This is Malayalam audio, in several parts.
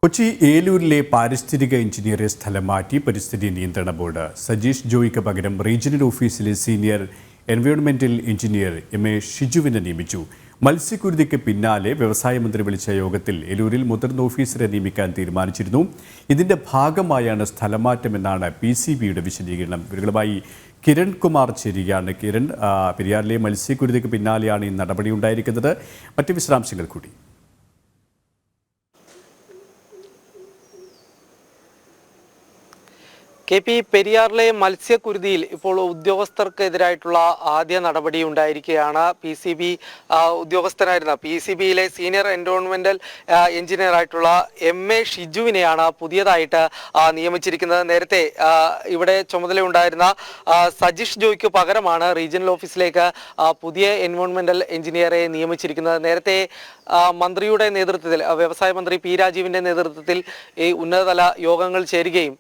കൊച്ചി ഏലൂരിലെ പാരിസ്ഥിതിക എഞ്ചിനീയറെ സ്ഥലം മാറ്റി പരിസ്ഥിതി നിയന്ത്രണ ബോർഡ് സജീഷ് ജോയിക്ക് പകരം റീജിയണൽ ഓഫീസിലെ സീനിയർ എൻവയോൺമെന്റൽ എഞ്ചിനീയർ എം.എ. ഷിജുവിനെ നിയമിച്ചു. മത്സ്യക്കുരുതിക്ക് പിന്നാലെ വ്യവസായ മന്ത്രി വിളിച്ച യോഗത്തിൽ ഏലൂരിൽ മുതിർന്ന ഓഫീസറെ നിയമിക്കാൻ തീരുമാനിച്ചിരുന്നു. ഇതിന്റെ ഭാഗമായാണ് സ്ഥലമാറ്റമെന്നാണ് PCBയുടെ വിശദീകരണം. ഇവരുമായി കിരൺ കുമാർ ചേരുകയാണ്. കിരൺ, പെരിയാറിലെ മത്സ്യക്കുരുതിക്ക് പിന്നാലെയാണ് ഈ നടപടി ഉണ്ടായിരിക്കുന്നത്. മറ്റ് വിശദാംശങ്ങൾ കൂടി. പെരിയാറിലെ മത്സ്യക്കുരുതിയിൽ ഇപ്പോൾ ഉദ്യോഗസ്ഥർക്കെതിരായിട്ടുള്ള ആദ്യ നടപടി ഉണ്ടായിരിക്കുകയാണ്. PCB ഉദ്യോഗസ്ഥനായിരുന്ന PCBയിലെ സീനിയർ എൻവയോൺമെന്റൽ എഞ്ചിനീയർ ആയിട്ടുള്ള M.A. ഷിജുവിനെയാണ് പുതിയതായിട്ട് നിയമിച്ചിരിക്കുന്നത്. നേരത്തെ ഇവിടെ ചുമതലയുണ്ടായിരുന്ന സജീഷ് ജോയിക്ക് പകരമാണ് റീജിയണൽ ഓഫീസിലേക്ക് പുതിയ എൻവയോൺമെന്റൽ എഞ്ചിനീയറെ നിയമിച്ചിരിക്കുന്നത്. നേരത്തെ മന്ത്രിയുടെ നേതൃത്വത്തിൽ, വ്യവസായ മന്ത്രി P. രാജീവിന്റെ നേതൃത്വത്തിൽ ഈ ഉന്നതതല യോഗങ്ങൾ ചേരുകയും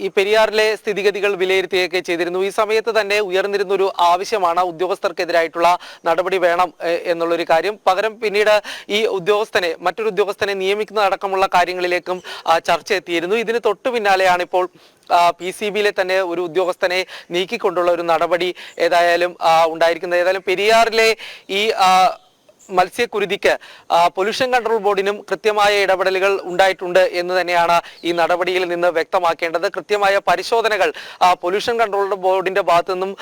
ഈ പെരിയാറിലെ സ്ഥിതിഗതികൾ വിലയിരുത്തുകയൊക്കെ ചെയ്തിരുന്നു. ഈ സമയത്ത് തന്നെ ഉയർന്നിരുന്നൊരു ആവശ്യമാണ് ഉദ്യോഗസ്ഥർക്കെതിരായിട്ടുള്ള നടപടി വേണം എന്നുള്ളൊരു കാര്യം. പകരം പിന്നീട് ഈ മറ്റൊരു ഉദ്യോഗസ്ഥനെ നിയമിക്കുന്നതടക്കമുള്ള കാര്യങ്ങളിലേക്കും ചർച്ച എത്തിയിരുന്നു. ഇതിന് തൊട്ടു പിന്നാലെയാണ് ഇപ്പോൾ PCBയിലെ തന്നെ ഒരു ഉദ്യോഗസ്ഥനെ നീക്കിക്കൊണ്ടുള്ള ഒരു നടപടി ഏതായാലും ഉണ്ടായിരിക്കുന്നത്. ഏതായാലും പെരിയാറിലെ ഈ മത്സ്യക്കുരുതിക്ക് പൊല്യൂഷൻ കൺട്രോൾ ബോർഡിനും കൃത്യമായ ഇടപെടലുകൾ ഉണ്ടായിട്ടുണ്ട് എന്ന് തന്നെയാണ് ഈ നടപടിയിൽ നിന്ന് വ്യക്തമാക്കേണ്ടത്. കൃത്യമായ പരിശോധനകൾ പൊല്യൂഷൻ കൺട്രോൾ ബോർഡിന്റെ ഭാഗത്തു നിന്നും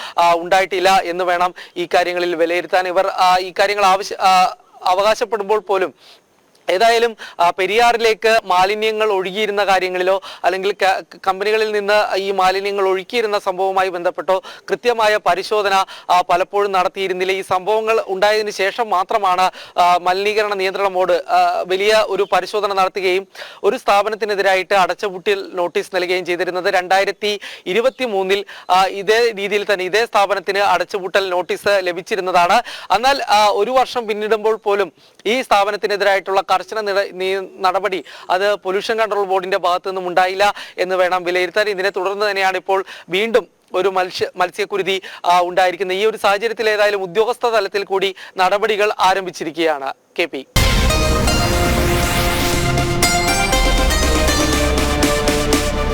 ഉണ്ടായിട്ടില്ല എന്ന് വേണം ഈ കാര്യങ്ങളിൽ വിലയിരുത്താൻ. ഇവർ ഈ കാര്യങ്ങൾ അവകാശപ്പെടുമ്പോൾ പോലും ഏതായാലും പെരിയാറിലേക്ക് മാലിന്യങ്ങൾ ഒഴുകിയിരുന്ന കാര്യങ്ങളിലോ അല്ലെങ്കിൽ കമ്പനികളിൽ നിന്ന് ഈ മാലിന്യങ്ങൾ ഒഴുക്കിയിരുന്ന സംഭവവുമായി ബന്ധപ്പെട്ടോ കൃത്യമായ പരിശോധന പലപ്പോഴും നടത്തിയിരുന്നില്ല. ഈ സംഭവങ്ങൾ ഉണ്ടായതിനു ശേഷം മാത്രമാണ് മലിനീകരണ നിയന്ത്രണ ബോർഡ് വലിയ ഒരു പരിശോധന നടത്തുകയും ഒരു സ്ഥാപനത്തിനെതിരായിട്ട് അടച്ചുപൂട്ടൽ നോട്ടീസ് നൽകുകയും ചെയ്തിരുന്നത്. 2023 ഇതേ രീതിയിൽ തന്നെ ഇതേ സ്ഥാപനത്തിന് അടച്ചുപൂട്ടൽ നോട്ടീസ് ലഭിച്ചിരുന്നതാണ്. എന്നാൽ ഒരു വർഷം പിന്നിടുമ്പോൾ പോലും ഈ സ്ഥാപനത്തിനെതിരായിട്ടുള്ള കർശന നടപടി അത് പൊല്യൂഷൻ കൺട്രോൾ ബോർഡിന്റെ ഭാഗത്തു നിന്നും ഉണ്ടായില്ല എന്ന് വേണം വിലയിരുത്താൻ. ഇതിനെ തുടർന്ന് തന്നെയാണ് ഇപ്പോൾ വീണ്ടും ഒരു മത്സ്യക്കുരുതി ഉണ്ടായിരിക്കുന്നത്. ഈ ഒരു സാഹചര്യത്തിൽ ഏതായാലും ഉദ്യോഗസ്ഥ തലത്തിൽ കൂടി നടപടികൾ ആരംഭിച്ചിരിക്കുകയാണ്. KP.